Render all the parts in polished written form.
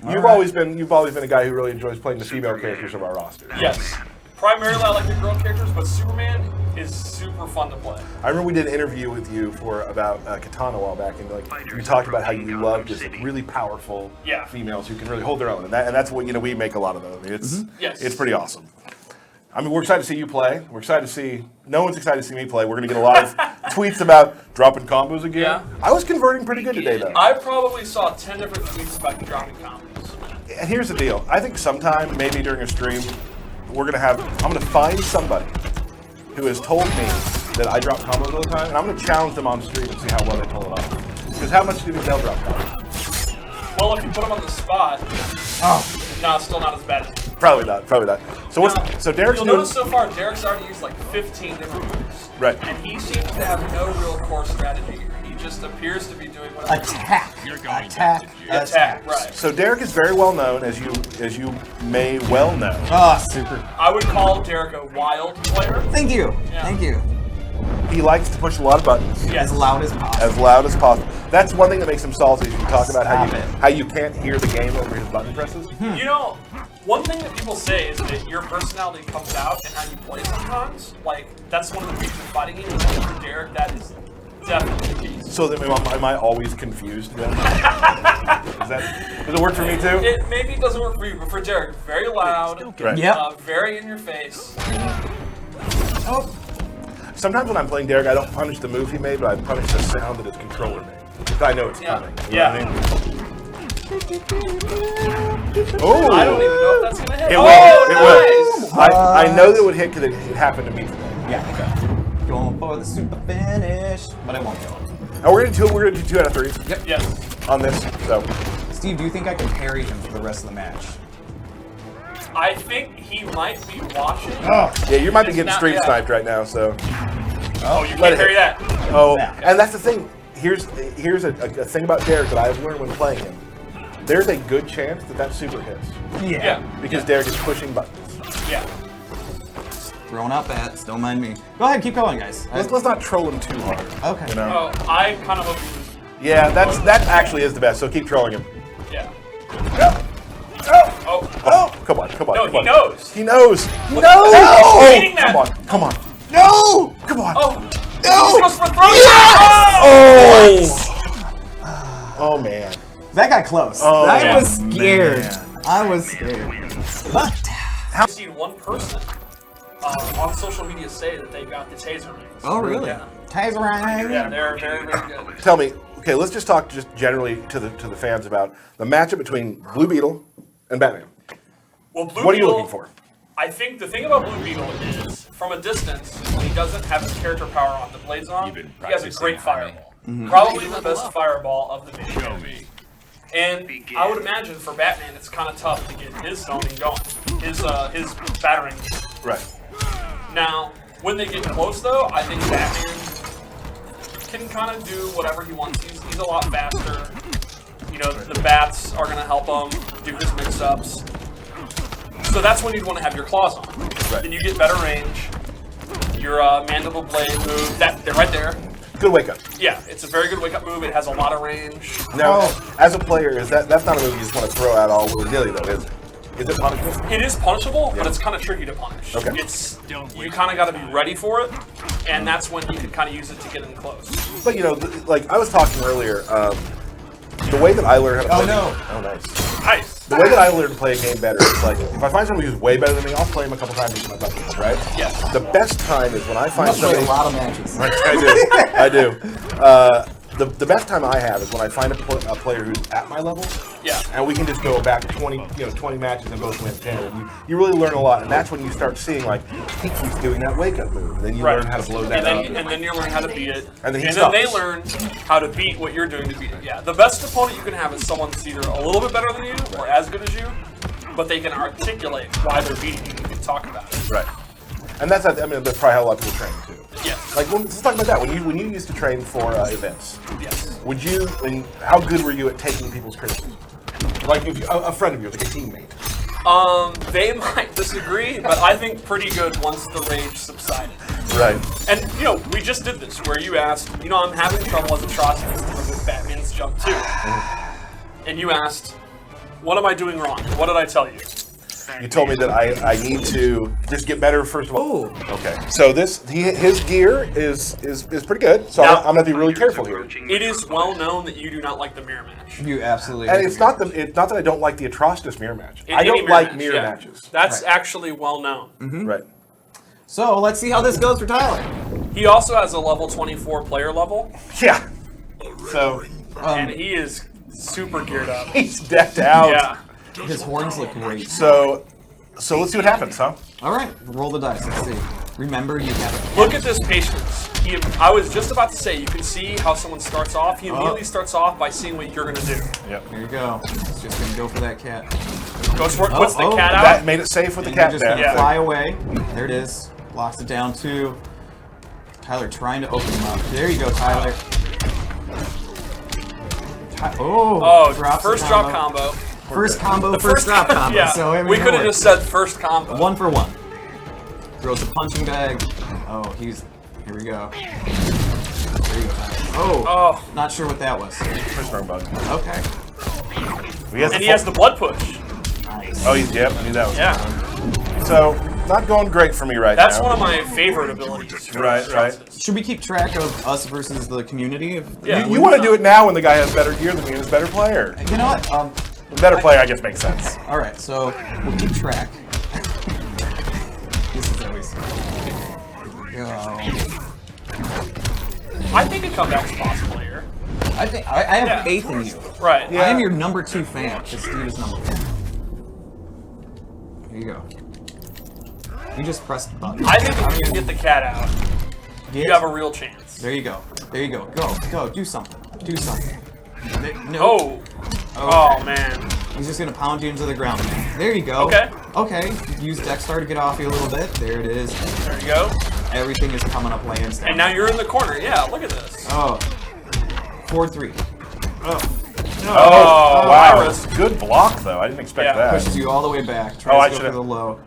You've always been a guy who really enjoys playing the female characters of our roster. Yes. Primarily, I like the girl characters, but Superman is super fun to play. I remember we did an interview with you about Katana a while back, and you talked about how you love just really powerful females who can really hold their own, and that's what we make a lot of those. I mean, it's pretty awesome. I mean, we're excited to see you play. We're excited to see. No one's excited to see me play. We're going to get a lot of tweets about dropping combos again. Yeah. I was converting pretty good today, though. I probably saw 10 different tweets about you dropping combos. And here's the deal. I think sometime, maybe during a stream, I'm going to find somebody who has told me that I drop combos all the time, and I'm going to challenge them on stream and see how well they pull it off. Because how much do you think they'll drop combos? Well, if you put them on the spot, no, it's still not as bad. Probably not. So so Derek's You'll notice so far, Derek's already used like 15 different moves. Right. And he seems to have no real core strategy here. He just appears to be doing whatever. Attack. Attack, right. So Derek is very well known, as you may well know. Oh, super. I would call Derek a wild player. Thank you. Yeah. Thank you. He likes to push a lot of buttons. Yes. As loud as possible. As loud as possible. That's one thing that makes him salty. Is you talk about how you can't hear the game over his button presses. You know, one thing that people say is that your personality comes out and how you play sometimes. Like, that's one of the reasons fighting you. And for Derek, that is definitely the case. So then, am I always confused then? Does it work for me too? Maybe it doesn't work for you, but for Derek, very loud, Right. Yep. very in your face. Oh. Sometimes when I'm playing Derek, I don't punish the move he made, but I punish the sound that his controller made. Because I know it's coming. You know what I mean? Oh! I don't even know if that's going to hit. It will. Oh, nice! I know that it would hit because it happened to me today. Yeah. Okay. Going for the super finish, but I won't go. And we're gonna do 2 out of 3. Yep. Yes. On this. So Steve, do you think I can parry him for the rest of the match? I think he might be watching. yeah, you might be It's getting not stream yet. sniped right now. So Oh, you Let can't it carry hit. that. and that's the thing. Here's a thing about Derek that I've learned when playing him. There's a good chance that super hits Yeah. because Derek is pushing buttons. Yeah. Throwing out bats, don't mind me. Go ahead, keep going, guys. Let's not troll him too hard. Okay. You know? Oh, I kind of hope he was. Yeah, that actually is the best. So keep trolling him. Yeah. Oh, Oh. come on. No, come he on. knows. He knows. No! Oh, Eating that. come on. No! Come on. Oh. No! He goes for throw. Oh. Oh man. That got close. Oh, I yeah. was scared. Man. I was scared. But I've seen one person on social media say that they got the taser rings. oh really? Yeah. Taser ring. Yeah, they're very, very good. Tell me. Okay, let's just talk just generally to the fans about the matchup between Blue Beetle and Batman. Well, Blue What are you Beetle, looking for? I think the thing about Blue Beetle is, from a distance, when he doesn't have his character power on, the blades on, he has a great fireball. Probably the best fireball of the video. Show me. And I would imagine for Batman, it's kind of tough to get his zoning going, his battering. Right. Now, when they get close, though, I think Batman can kind of do whatever he wants. He's a lot faster. You know, the bats are going to help him do his mix-ups. So that's when you'd want to have your claws on. Right. Then you get better range. Your mandible blade move, they're right there. Good wake up. Yeah, it's a very good wake-up move. It has a lot of range. Now, as a player, that's not a move you just want to throw out all willy-nilly, though, is it? Is it punishable? It is punishable, but it's kind of tricky to punish. Okay. You kind of got to be ready for it, and that's when you can kind of use it to get in close. But you know, like I was talking earlier, the way that I learned how to play. no. Oh, nice. Nice. The way that I learned to play a game better is like if I find somebody who's way better than me, I'll play him a couple times and get my buttons, right? Yes. The best time is when I find I've played somebody. a lot of matches. Right, I do. The best time I have is when I find a player who's at my level, Yeah. and we can just go back 20 matches and both win 10. And you really learn a lot, and that's when you start seeing like he keeps doing that wake up move, and then you learn how to blow that up. And then you learn how to beat it. And then then they learn how to beat what you're doing to beat it. Yeah. The best opponent you can have is someone that's either a little bit better than you or as good as you, but they can articulate why they're beating you. You can talk about it. Right. And that's probably how a lot of people train too. Yes. Like let's talk about that. When you used to train for events, Yes. how good were you at taking people's criticism? Like if a friend of yours, like a teammate. They might disagree, but I think pretty good once the rage subsided. Right. And, we just did this, where you asked, I'm having trouble as Atrocitus with Batman's jump too. And you asked, What am I doing wrong? What did I tell you? You told me that I need to just get better first of all. Oh. Okay. So his gear is pretty good. So I'm gonna be really careful here. It is well known that you do not like the mirror match. You absolutely. And it's not that I don't like the Atrocitus mirror match. I Any don't like match, mirror yeah. matches. That's actually well known. Right. So let's see how this goes for Tyler. He also has a level 24 player level, Yeah. So and he is super geared up. he's decked out. Yeah. His horns look great. So let's see what happens, huh? All right, roll the dice. Let's see. Remember, you have. Look at this patience. I was just about to say, you can see how someone starts off. He immediately starts off by seeing what you're going to do. Yep. Here you go. He's just gonna go for that cat. Goes for it, puts the cat out. That made it safe with the And cat you're just gonna back. fly away. There it is. Locks it down too. Tyler trying to open him up. There you go, Tyler. Oh, drops first the drop combo. First combo, first drop combo. Yeah, So I mean, we it could have works. just said first combo. 1 for 1. Throws a punching bag. Oh, here we go. There you go, Tyler. Oh. Not sure what that was. First wrong button. Okay. And he has the blood push. Nice. Oh, yep, I knew that was. Yeah. So not going great for me right That's now. one of my favorite abilities. Right. Should we keep track of us versus the community? Yeah. You want to do it now when the guy has better gear than me and is a better player. You know what? The better player, I guess, makes sense. All right, so we'll keep track. This is always. I think a comeback's possible here. I think I have Yeah. faith in you. Right. Yeah. I am your number 2 fan, because Steve is number 1. Here you go. You just press the button. I think if you can get the cat out, you have a real chance. There you go. There you go. Go. Do something. Do something. No. Oh. Oh, man. He's just gonna pound you into the ground. There you go. Okay. Okay. Use Dexstar to get off you a little bit. There it is. There you go. Everything is coming up lands down. And now you're in the corner. Yeah, look at this. Oh. 4-3. Oh, wow. Iris. Good block, though. I didn't expect Yeah. that. Pushes you all the way back. I Tries to go should've- for the low.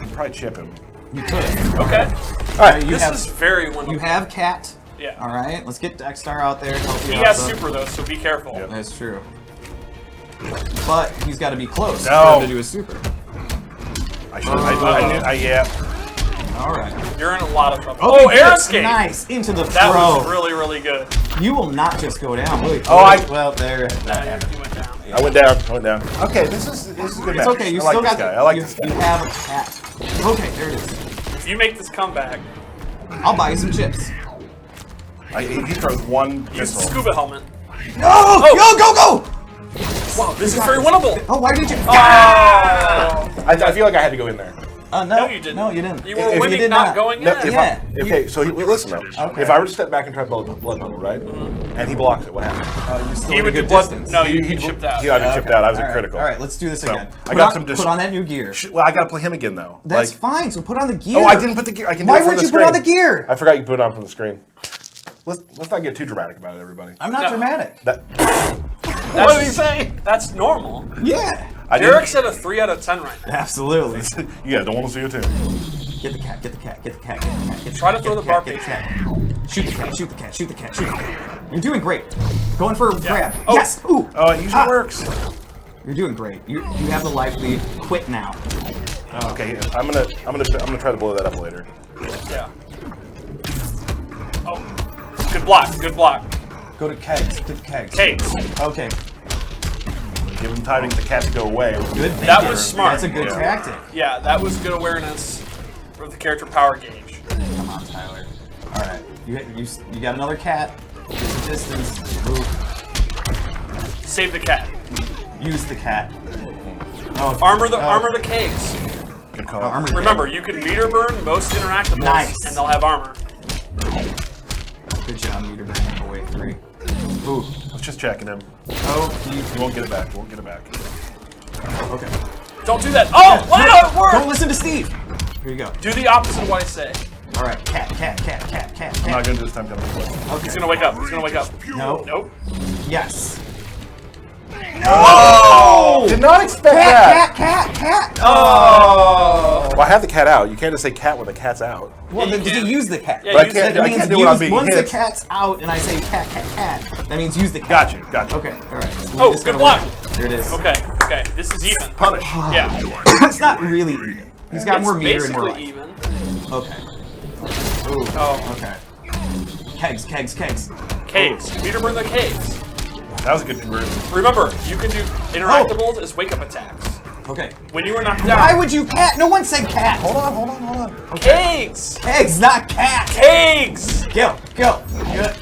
I'd probably chip him. You could. Okay. All right, You This have is very winnable. you have Cat. Yeah. All right. Let's get Dexstar out there. Help you He out has some. super, though, so be careful. Yep. That's true. But he's got to be close No. for him to do a super. I should. Yeah. All right. You're in a lot of trouble. Okay, Oh, air good. escape! Nice into the That throw. was really, really good. You will not just go down. Really. Well, there. You went down. I went down. Okay, this is a good match. It's okay. You I like still this got. guy. I like you, this guy. You have a cat. Okay, there it is. If you make this comeback, I'll buy you some chips. He throws one use the missile. scuba helmet. No! Go! Wow, this is very winnable. Oh, why did you? Oh! I feel like I had to go in there. No, No, you didn't. No, you didn't. You were If you winning, did not not. going in. No, if Yeah. okay, so listen though. Okay. If I were to step back and try blood bubble, right, and he blocks it, what happens? You're still He at a would do good blood. distance. No, you chipped out. Yeah, I've been chipped out. I was All a right. critical. All right, let's do this So, again. I got some Put on that new gear. Well, I got to play him again though. That's Like, fine. So put on the gear. oh, I didn't put the gear. I can do Why it from would the you screen. put on the gear? I forgot you put it on from the screen. Let's not get too dramatic about it, everybody. I'm not No. dramatic. What did he say? That's normal. Yeah. Derek's at a 3 out of 10 right now. Absolutely. Yeah, don't want to see it too. Get the cat. Try to throw the bar Get the page. cat. Shoot the cat. You're doing great. Going for a grab. Oh. Yes. Ooh. Oh, it usually works. You're doing great. You have the life lead. Quit now. Okay, I'm gonna try to blow that up later. Yeah. Oh. Good block. Go to kegs. Cakes. Okay. Give him time to get the cat to go away. Good. That thinking. was smart. That's a good Yeah. tactic. Yeah, that was good awareness for the character power gauge. Come on, Tyler. All right. You got another cat. Get the distance. Move. Save the cat. Use the cat. Oh, Armor the cakes. Good call. armor. Remember, you can meter burn most interactables, Nice. and they'll have armor. Good job, meter burning away 3. Ooh. Let's just checking him. Oh, You won't get it back. okay. Don't do that. Oh, wow, it Don't worked! listen to Steve. Here you go. Do the opposite of what I say. All right, cat. I'm not gonna do this time. Okay. He's gonna wake up. No. Nope. Yes. Oh! Did not expect that. Cat. Oh. Well, I have the cat out. You can't just say cat when the cat's out. Well, Yeah, then you just can. use the cat. Yeah, But I use can't. it. I That means can't do it on being once the hit. cat's out and I say cat, that means use the cat. Gotcha. Okay, all right. Oh, good block. There it is. Okay, okay. This is even. Punish. Yeah. It's not really even. He's got more meter and more basically life. even. Okay. Ooh. Oh. Okay. Kegs. Kegs. Meter burn the kegs. That was a good conversion. Remember, you can do interactables as wake-up attacks. Okay. When you were knocked down. Why would you cat? No one said cat. Hold on. Okay. Kegs! Kegs, not cat. Kegs! Go.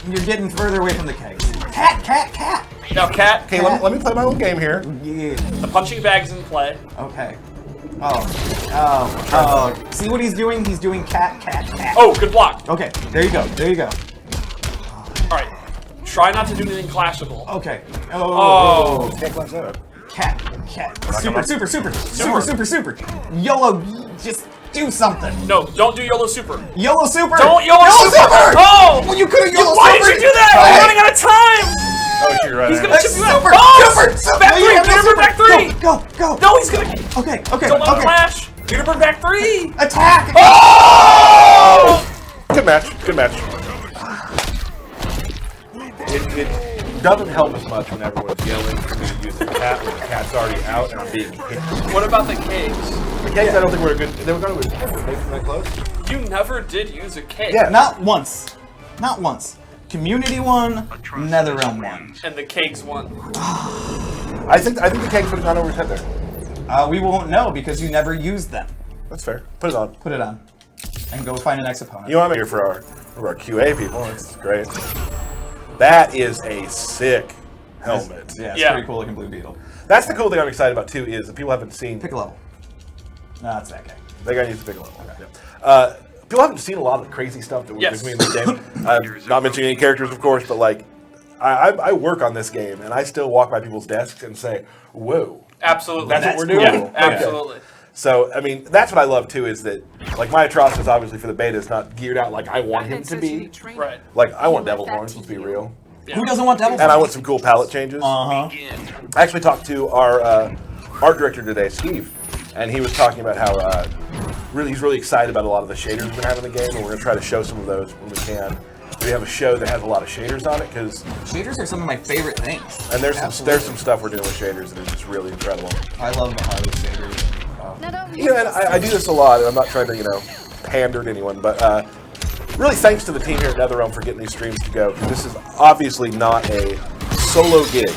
You're getting further away from the kegs. Cat. Now, cat. Okay, let me play my little game here. Yeah. The punching bag's in play. Okay. Oh. See what he's doing? He's doing cat. Oh, good block. Okay, there you go. Alright. Try not to do anything clashable. Okay. Oh. Can't clash that up. Cat. Super. YOLO, just do something. No, don't do YOLO Super. YOLO Super. Don't YOLO Super! Oh! Well, you could have YOLO Why Super. did you do that? We're running out of time! Oh, you're right. He's gonna That's chip you out. super. Oh! Super. Back No, you three! have no Meter burn super. back three! Go. No, he's gonna... Okay. Don't let him flash! Meter burn back three! Attack. Oh! Good match. It doesn't help as much when everyone's yelling for me to use the cat when the cat's already out and I'm being hit. What about the kegs? The kegs, I don't think were good. They were going to be that close. You never did use a keg. Yeah. Not once. Community one, NetherRealm one. And the kegs won. I think the kegs would have gone over his head there. We won't know because you never used them. That's fair. Put it on. Put it on. And go find the next opponent. You know, I'm here for our QA people. That's great. That is a sick helmet. Yeah, it's pretty cool looking Blue Beetle. That's the cool thing I'm excited about too is that people haven't seen. Pick a level. No, that's that guy. They got to use the big level. Yeah. People haven't seen a lot of the crazy stuff that we're doing in this game. I'm not mentioning any characters, of course, but like, I work on this game and I still walk by people's desks and say, "Whoa, absolutely, that's what we're doing." Yeah, absolutely. So, I mean, that's what I love too is that, like, my Atrocitus obviously for the beta is not geared out like I want him to be. Right. Like, I want Devil Horns, let's be real. Yeah. Who doesn't want Devil Horns? And I want some cool palette changes. Uh-huh. I actually talked to our art director today, Steve, and he was talking about how he's really excited about a lot of the shaders we've been having in the game, and we're going to try to show some of those when we can. We have a show that has a lot of shaders on it, because shaders are some of my favorite things. And there's some stuff we're doing with shaders that is just really incredible. I love the Harley shaders. You know, and I do this a lot, and I'm not trying to, pander to anyone, but really thanks to the team here at NetherRealm for getting these streams to go. This is obviously not a solo gig,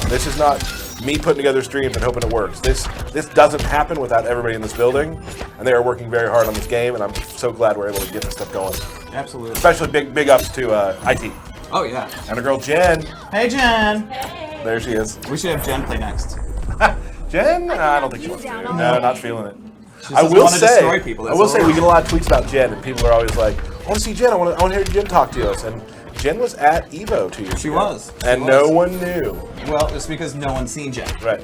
This is not me putting together streams and hoping it works. This doesn't happen without everybody in this building, and they are working very hard on this game, and I'm so glad we're able to get this stuff going. Absolutely. Especially big ups to IT. Oh, yeah. And our girl Jen. Hey, Jen. Hey. There she is. We should have Jen play next. Jen? I don't think she wants to. No, not feeling it. She I will say, we get a lot of tweets about Jen, and people are always like, I want to see Jen, I want to hear Jen talk to us. And Jen was at EVO 2 years ago. She was. And no one knew. Well, it's because no one's seen Jen. Right.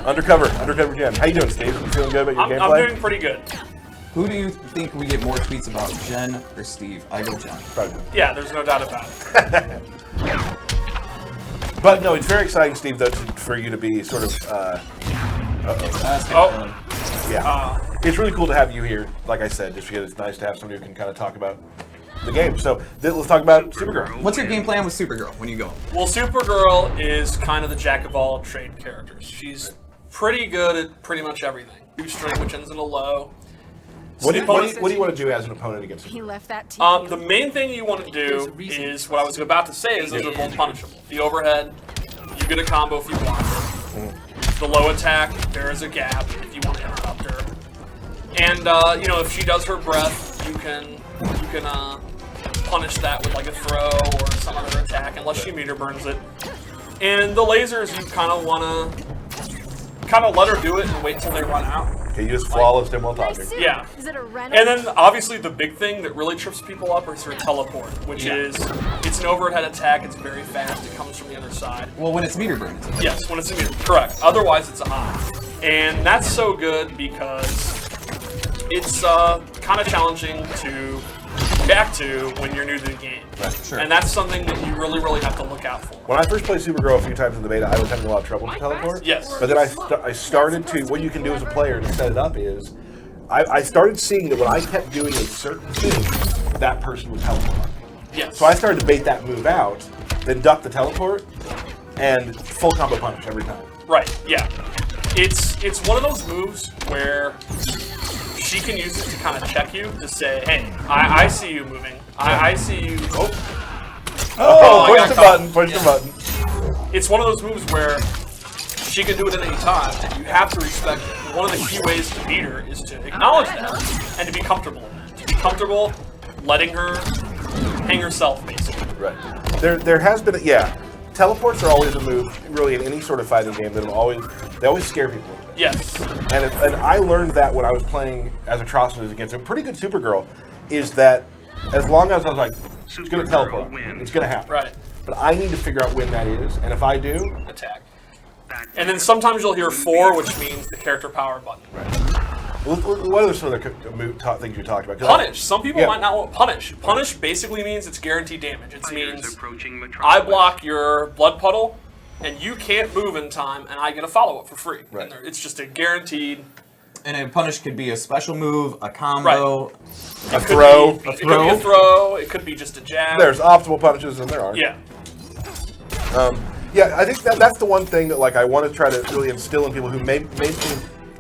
Undercover Jen. How you doing, Steve? You feeling good about your gameplay? I'm doing pretty good. Who do you think we get more tweets about, Jen or Steve? I go Jen. Probably. Yeah, there's no doubt about it. But no, it's very exciting, Steve, though, for you to be sort of. Yeah. It's really cool to have you here, like I said, just because it's nice to have somebody who can kind of talk about the game. So let's talk about Supergirl. What's your game plan with Supergirl when you go? Well, Supergirl is kind of the jack of all trade characters. She's pretty good at pretty much everything. Two string, which ends in a low. What do you want to do as an opponent against her? He left that team. The main thing you want to do is what I was about to say is those are both punishable. The overhead, you get a combo if you want. The low attack, there is a gap if you want to interrupt her. And if she does her breath, you can punish that with like a throw or some other attack unless she meter burns it. And the lasers, you kind of want to let her do it and wait till they run out. Okay, you just flawless him while talking. Yeah. Is it a Renault? And then obviously the big thing that really trips people up is her teleport, which is it's an overhead attack. It's very fast. It comes from the other side. Well, when it's meter burn. Yes, when it's a meter. Correct. Otherwise, it's a high. And that's so good because it's kind of challenging to react to when you're new to the game. Right, sure. And that's something that you really, really have to look out for. When I first played Supergirl a few times in the beta, I was having a lot of trouble with teleport. Yes. But then I started to, what you can do as a player to set it up is, I started seeing that when I kept doing a certain thing, that person would teleport. Yes. So I started to bait that move out, then duck the teleport, and full combo punish every time. Right, yeah. It's one of those moves where she can use it to kind of check you, to say, hey, I see you moving. I see you. Push the button, push the button. It's one of those moves where she can do it at any time, and you have to respect it. One of the key ways to beat her is to acknowledge that and to be comfortable. To be comfortable letting her hang herself, basically. Right. There has been, teleports are always a move, really, in any sort of fighting game that they always scare people. Yes. And I learned that when I was playing as Atrocitus against a pretty good Supergirl, is that as long as I was like, it's going to teleport, it's going to happen. Right. But I need to figure out when that is, and if I do, attack. And then sometimes you'll hear 4, which means the character power button. Right. What are some of the things you talked about? Punish. Some people might not want punish. Punish basically means it's guaranteed damage. It means I block your blood puddle, and you can't move in time, and I get a follow-up for free. Right. And it's just a guaranteed. And a punish could be a special move, a combo, a throw. It could be a throw. It could be just a jab. There's optimal punishes, and there are. Yeah. I think that's the one thing that I want to try to really instill in people who may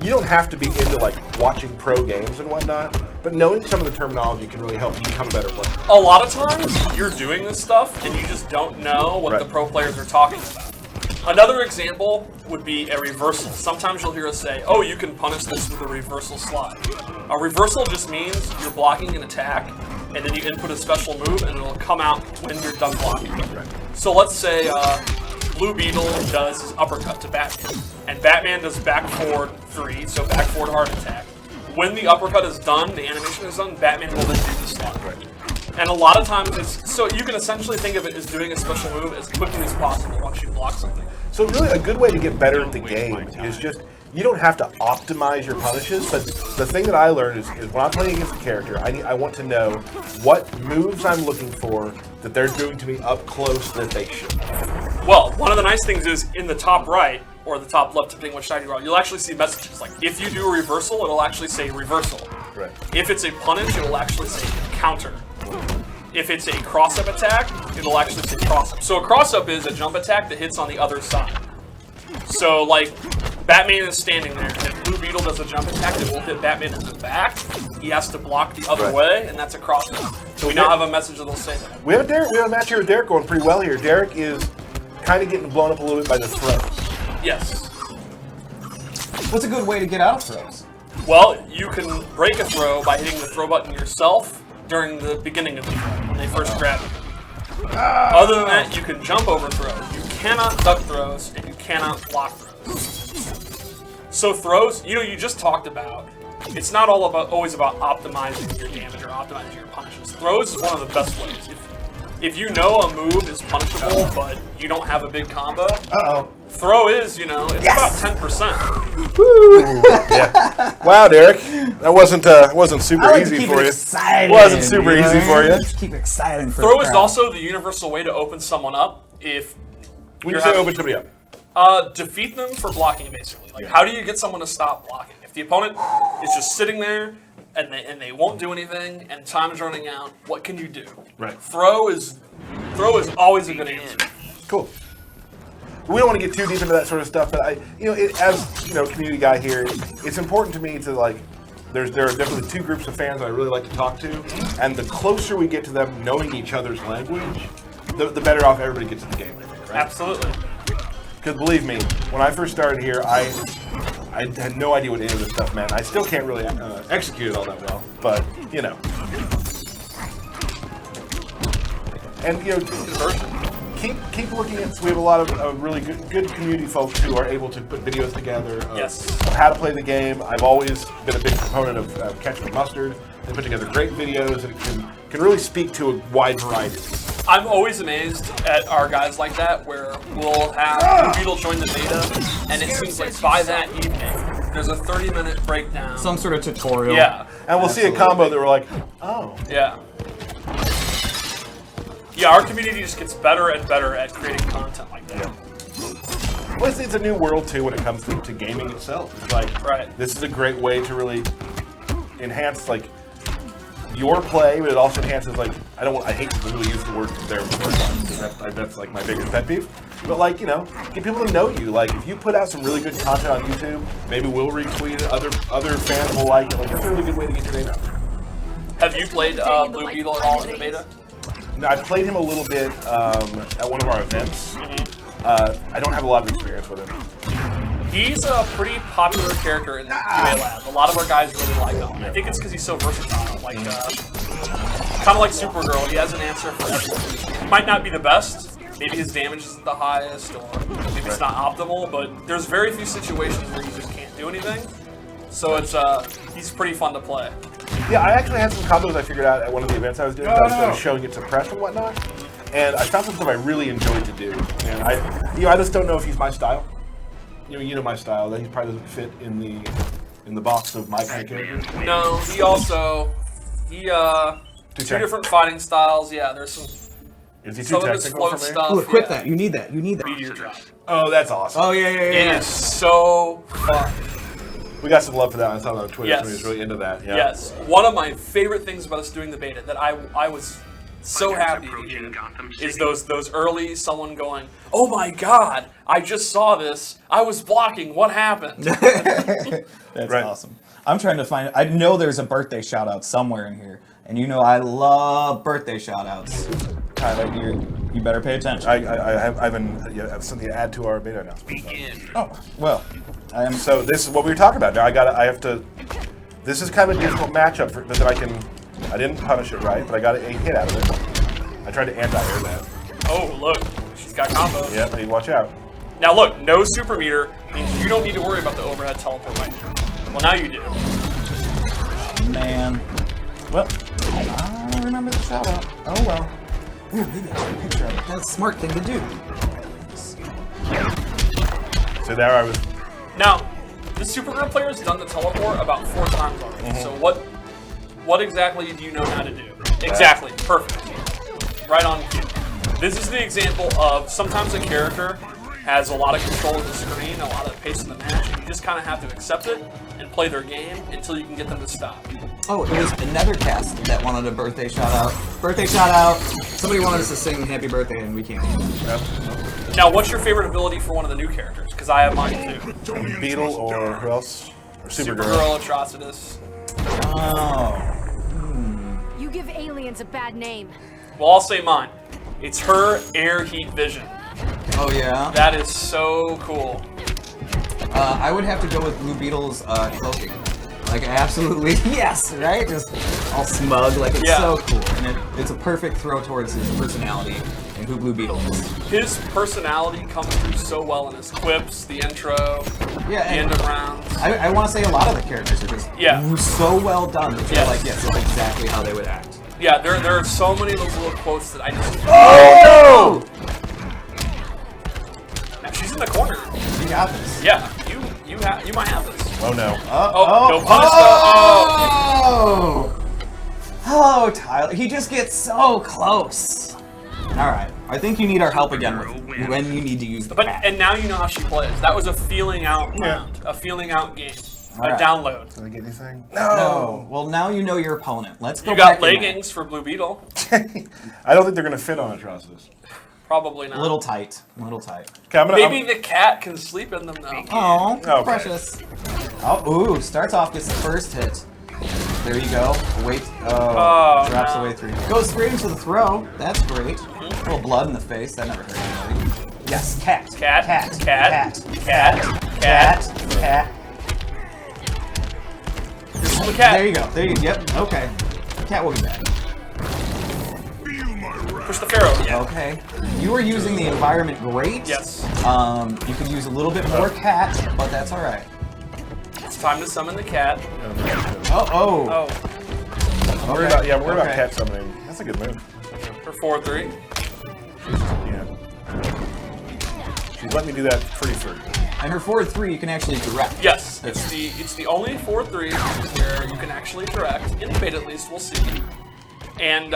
you don't have to be into watching pro games and whatnot, but knowing some of the terminology can really help you become a better player. A lot of times you're doing this stuff and you just don't know what the pro players are talking about. Another example would be a reversal. Sometimes you'll hear us say, oh, you can punish this with a reversal slide. A reversal just means you're blocking an attack, and then you input a special move, and it'll come out when you're done blocking. Right. So let's say Blue Beetle does his uppercut to Batman, and Batman does back forward 3, so back forward hard attack. When the uppercut is done, the animation is done, Batman will then do the slide. Right. And a lot of times, so you can essentially think of it as doing a special move as quickly as possible once you block something. So really a good way to get better at the game is just, you don't have to optimize your punishes, but the thing that I learned is when I'm playing against a character, I want to know what moves I'm looking for that they're doing to me up close that they should. Well, one of the nice things is in the top right, or the top left, depending which side you're on, you'll actually see messages. Like, if you do a reversal, it'll actually say reversal. Right. If it's a punish, it'll actually say counter. If it's a cross-up attack, it'll actually say cross-up. So a cross-up is a jump attack that hits on the other side. So, Batman is standing there, and if Blue Beetle does a jump attack that will hit Batman in the back, he has to block the other way, and that's a cross-up. So we now have a message that'll say that. We have a match here with Derek going pretty well here. Derek is kind of getting blown up a little bit by the throws. Yes. What's a good way to get out of throws? Well, you can break a throw by hitting the throw button yourself during the beginning of the throw, when they first grab you. Other than that, you can jump over throws. You cannot duck throws, and you cannot block throws. So throws, you just talked about, it's not always about optimizing your damage or optimizing your punishes. Throws is one of the best ways. If you know a move is punishable, but you don't have a big combo, throw is, it's about 10%. Woo! Yeah. Wow, Derek, that wasn't super easy for you. Exciting, wasn't super easy for you. Just keep it exciting for Throw is also the universal way to open someone up if when you say open somebody up. Defeat them for blocking, basically. How do you get someone to stop blocking? If the opponent is just sitting there and they won't do anything and time's running out, what can you do? Right. Throw is always a good answer. Cool. We don't want to get too deep into that sort of stuff, but as community guy here, it's important to me to there are definitely two groups of fans I really like to talk to, and the closer we get to them knowing each other's language, the better off everybody gets in the game, I think, right? Absolutely. Because believe me, when I first started here, I had no idea what any of this stuff meant. I still can't really execute it all that well, but And keep looking at. So we have a lot of really good community folks who are able to put videos together of how to play the game. I've always been a big proponent of Ketchup and Mustard. They put together great videos and can really speak to a wide variety. I'm always amazed at our guys like that, where we'll have Blue Beetle join the beta, and it seems like by that evening, there's a 30-minute breakdown. Some sort of tutorial. Yeah. And we'll see a combo that we're like, oh. Yeah. Yeah, our community just gets better and better at creating content like that. Yeah. Well, it's a new world, too, when it comes to gaming itself. It's like, this is a great way to really enhance, your play, but it also enhances, I hate to really use the word there, because that's my biggest pet peeve. But like, you know, get people to know you. Like, if you put out some really good content on YouTube, maybe we'll retweet it. Other fans will like it. Like, that's a really good way to get your name out. Have you played Blue Beetle at all in the beta? No, I played him a little bit at one of our events. I don't have a lot of experience with him. He's a pretty popular character in the QA lab. A lot of our guys really like him. I think it's because he's so versatile. Like, kind of like Supergirl, he has an answer for everything. He might not be the best. Maybe his damage isn't the highest, or maybe it's not optimal. But there's very few situations where you just can't do anything. So it's he's pretty fun to play. Yeah, I actually had some combos I figured out at one of the events I was doing. I was showing it to press and whatnot, and I found some stuff I really enjoyed to do. And I just don't know if he's my style. You know my style. That he probably doesn't fit in the box of my kind of character. No, two different fighting styles. Yeah, there's some. Is he too some of his technical float for me? stuff. Ooh, equip that. You need that. Meteor drop. Oh, that's awesome. Oh yeah. It is so fun. We got some love for that. I saw that on Twitter. Yes. Somebody was really into that. Yeah. Yes. One of my favorite things about us doing the beta that I was so happy to hear is those early someone going, "Oh my God! I just saw this. I was blocking. What happened?" That's Right. awesome. I'm trying to find. I know there's a birthday shout out somewhere in here, and you know I love birthday shout outs. Tyler, you better pay attention. I've been something to add to our beta announcement. Oh well, I am. So this is what we were talking about. Now I have to. This is kind of a difficult matchup that I can. I didn't punish it right, but I got a hit out of it. I tried to anti-air that. Oh look, she's got combos. Yeah, hey, watch out. Now look, no super meter means you don't need to worry about the overhead teleport right now. Well, now you do. Man. Well, I don't remember the shout out. Oh well. Ooh, maybe I took a picture of it. That's a smart thing to do. So there I was. Now, the Supergirl player has done the teleport about 4 times already. So what exactly do you know how to do? Exactly. Perfect. Right on cue. This is the example of sometimes a character has a lot of control of the screen, a lot of pace in the match, and you just kind of have to accept it and play their game until you can get them to stop. Oh, it was another cast that wanted a birthday shout out. Birthday shout out. Somebody wanted us to sing happy birthday and we can't. Yep. Now, what's your favorite ability for one of the new characters? Because I have mine too. Beetle or who else? Or Supergirl. Supergirl, Atrocitus. Oh. You give aliens a bad name. Well, I'll say mine. It's her air heat vision. Oh yeah. That is so cool. I would have to go with Blue Beetle's cloaking. Like absolutely yes, right? Just all smug, like it's so cool, and it's a perfect throw towards his personality and who Blue Beetle is. His personality comes through so well in his quips, the intro, the end of rounds. I want to say a lot of the characters are just so well done that you're like, yes, that's exactly how they would act. Yeah, there are so many of those little quotes that I just. Oh! Now, she's in the corner. You got this. Yeah, you might have this. Oh no. No punish though. Oh! Hello, Tyler. He just gets so close. Alright. I think you need our help again with when you need to use the cat. And now you know how she plays. That was a feeling out round. A feeling out game. A download. Did I get anything? No. Well, now you know your opponent. Let's go You back got leggings for Blue Beetle. I don't think they're gonna fit on Atrocitus. Probably not. A little tight. A little tight. Okay, Maybe the cat can sleep in them though. Oh, Okay. precious. Oh, ooh, starts off, gets the first hit. There you go. Wait. Oh, drops away 3. Goes straight into the throw. That's great. A little blood in the face. That never hurt anybody. Yes, cat. Cat. Cat. Cat. Cat. Cat. Cat. Cat. Here's the cat. There you go. There you go. Yep. Okay. Cat will be back. Push the Pharaoh. Yeah. Okay. You are using the environment great. Yes. You could use a little bit more cat, but that's all right. It's time to summon the cat. Oh. Worry about cat summoning. That's a good move. For 4-3. Yeah. She's let me do that pretty free. And her forward 3 you can actually direct. Yes, it's the only 4-3 where you can actually direct. In the beta, at least, we'll see. And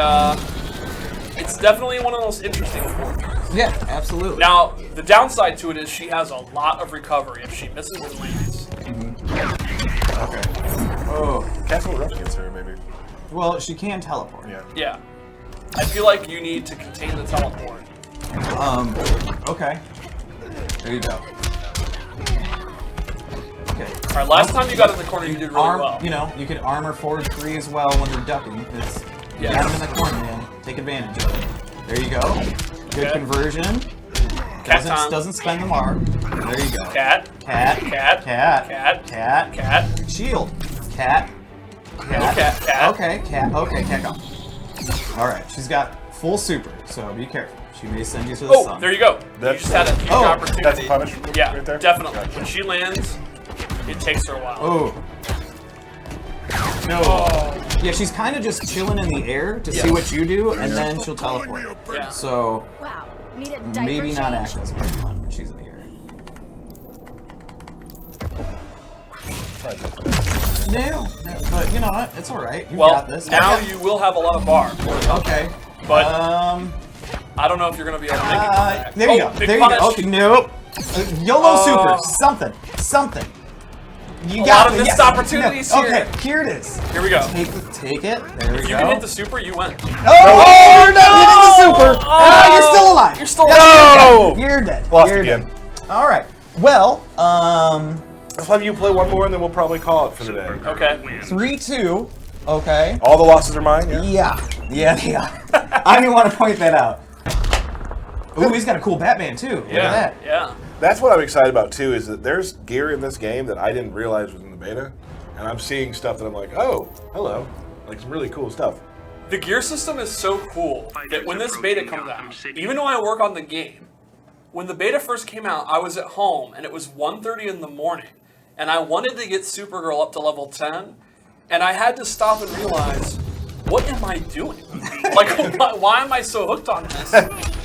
it's definitely one of the most interesting 4-3s. Yeah, absolutely. Now, the downside to it is she has a lot of recovery if she misses and lands. Okay. Oh, cat's a little rough against her, maybe. Well, she can teleport. Yeah. Yeah. I feel like you need to contain the teleport Okay. There you go. Okay. All right, last time you got in the corner, you did really well. You know, you can armor forward 3 as well when they're ducking. You got them in the corner, man. Take advantage of it. There you go. Good conversion. Doesn't spend the mark. There you go. Cat. Shield. Cat. Okay, cat. Okay, cat gone. Alright, she's got full super, so be careful. She may send you to the sun. There you go. You just had a huge opportunity. That's a punish right there? Definitely. When she lands, it takes her a while. Oh. No. Oh. Yeah, she's kind of just chilling in the air to see what you do, and then she'll teleport. Yeah. So, Wow. Need a diaper maybe not change? act as Pokemon when she's in the air. No, but you know what? It's alright. You got this. Now you will have a lot of bar. Okay. But I don't know if you're going to be able to make it. There you go. There you go. Okay, nope. YOLO super. Something. You got lot of missed opportunities here. Okay, here it is. Here we go. Take it. There we go. You can hit the super, you win. Oh, you're not hitting the super. You're still alive. You're still alive. You're dead. Lost You're again. Dead. All right. Well, Let's have you play one more, and then we'll probably call it for the day. Okay. 3-2. Okay. All the losses are mine. Yeah, they are. I didn't want to point that out. Ooh, he's got a cool Batman too. Look at that. Yeah. That's what I'm excited about too. Is that there's gear in this game that I didn't realize was in the beta, and I'm seeing stuff that I'm like, oh, hello, like some really cool stuff. The gear system is so cool that when this beta comes out, even though I work on the game, when the beta first came out, I was at home and it was 1:30 in the morning, and I wanted to get Supergirl up to level 10, and I had to stop and realize, what am I doing? Like, why am I so hooked on this?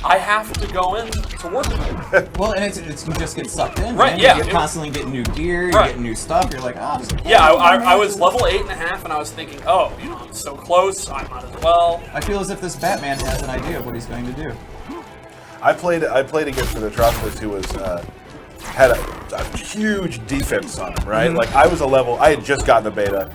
I have to go in to work with it. Well, and it's you just get sucked in. Right, Man. yeah. You're constantly getting new gear, you're getting new stuff. You're like, oh, yeah, I was level 8.5, and I was thinking, oh, you know, I'm so close, I might as well. I feel as if this Batman has an idea of what he's going to do. I played against an Atrocitus who was had a huge defense on him, right? Like I had just gotten the beta.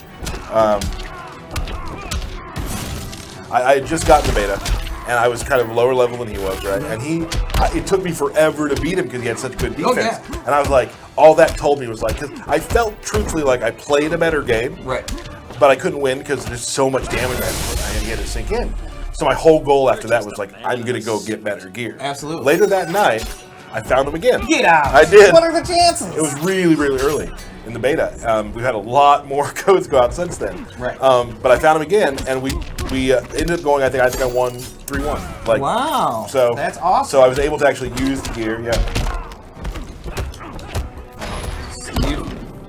I had just gotten the beta, and I was kind of lower level than he was, right? And it took me forever to beat him because he had such good defense. Oh, yeah. And I was like, all that told me was like, because I felt truthfully like I played a better game, Right. but I couldn't win because there's so much damage I had to sink in. So my whole goal after that was like, I'm gonna go get better gear. Absolutely. Later that night, I found him again. Get out! I did. What are the chances? It was really, really early in the beta. We've had a lot more codes go out since then. Right. But I found him again, and we ended up going. I think I won 3-1. Like, wow. So that's awesome. So I was able to actually use the gear. Yeah.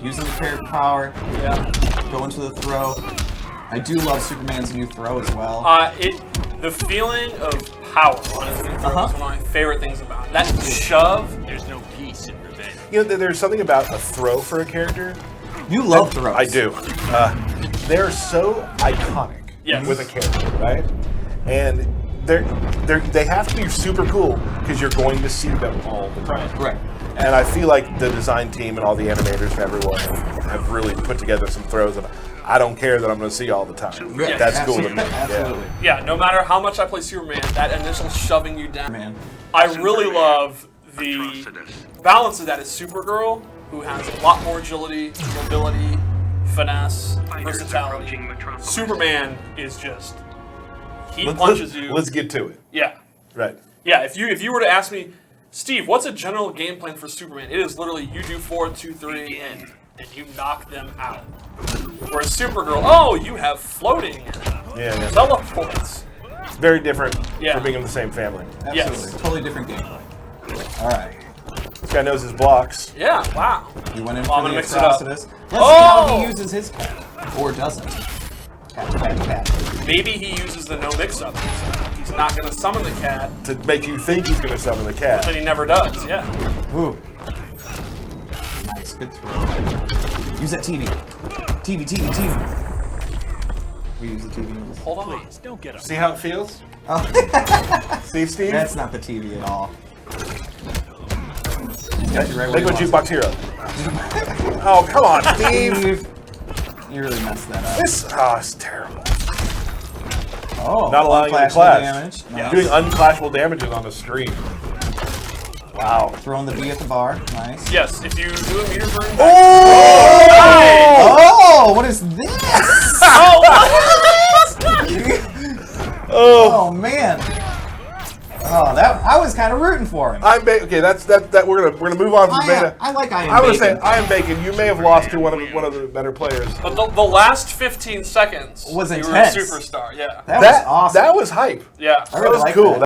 Using the character power. Yeah. Going to the throw. I do love Superman's new throw as well. The feeling of power on his new throw is one of my favorite things about it. That shove. There's no peace in revenge. You know, there's something about a throw for a character. You love throws. I do. They're so iconic with a character, right? And they have to be super cool because you're going to see them all the time. Right. And I feel like the design team and all the animators and everyone have really put together some throws that I don't care that I'm going to see all the time. Yeah, That's cool to me. Absolutely. Yeah, no matter how much I play Superman, that initial shoving you down. Man. I really love the balance of that is Supergirl, who has a lot more agility, mobility, finesse, versatility. Superman is just punches you. Let's get to it. Yeah. Right. Yeah, if you were to ask me, Steve, what's a general game plan for Superman? It is literally you do 4, 2, 3, and you knock them out. Whereas Supergirl, oh, you have floating Yeah. teleports. It's very different Yeah. for being in the same family. Absolutely. Yes. Totally different gameplay. All right. This guy knows his blocks. Yeah, wow. You went in Well, I'm for the gonna mix it up. Atrocitus. Let's see how Oh! he uses his cat. Or doesn't. Cat. Maybe he uses the no mix-up. He's not going to summon the cat, To make you think he's going to summon the cat. but he never does. Yeah. Ooh. Nice. Good throw. Use that TV. TV. We use the TV. Hold on. Please, don't get up. See how it feels? Oh. See, Steve? That's not the TV at all. Got you right where Make you a want jukebox hero. Oh, come on, Steve. Steve. You really messed that up. It's terrible. Oh, Not allowing you to unclashable clash. damage. Doing unclashable damages on the screen. Wow. Throwing the B at the bar. Nice. Yes, if you do a meter burn. Oh! What is this? Oh man. Oh, that I was kind of rooting for him. Okay, that we're gonna move on from Beta. I like I Am I would say Bacon. I Am Bacon. You may have lost to one of the better players. But the last 15 seconds Was you intense. were a superstar. Yeah. That was awesome. That was hype. Yeah. I That really was like cool. that.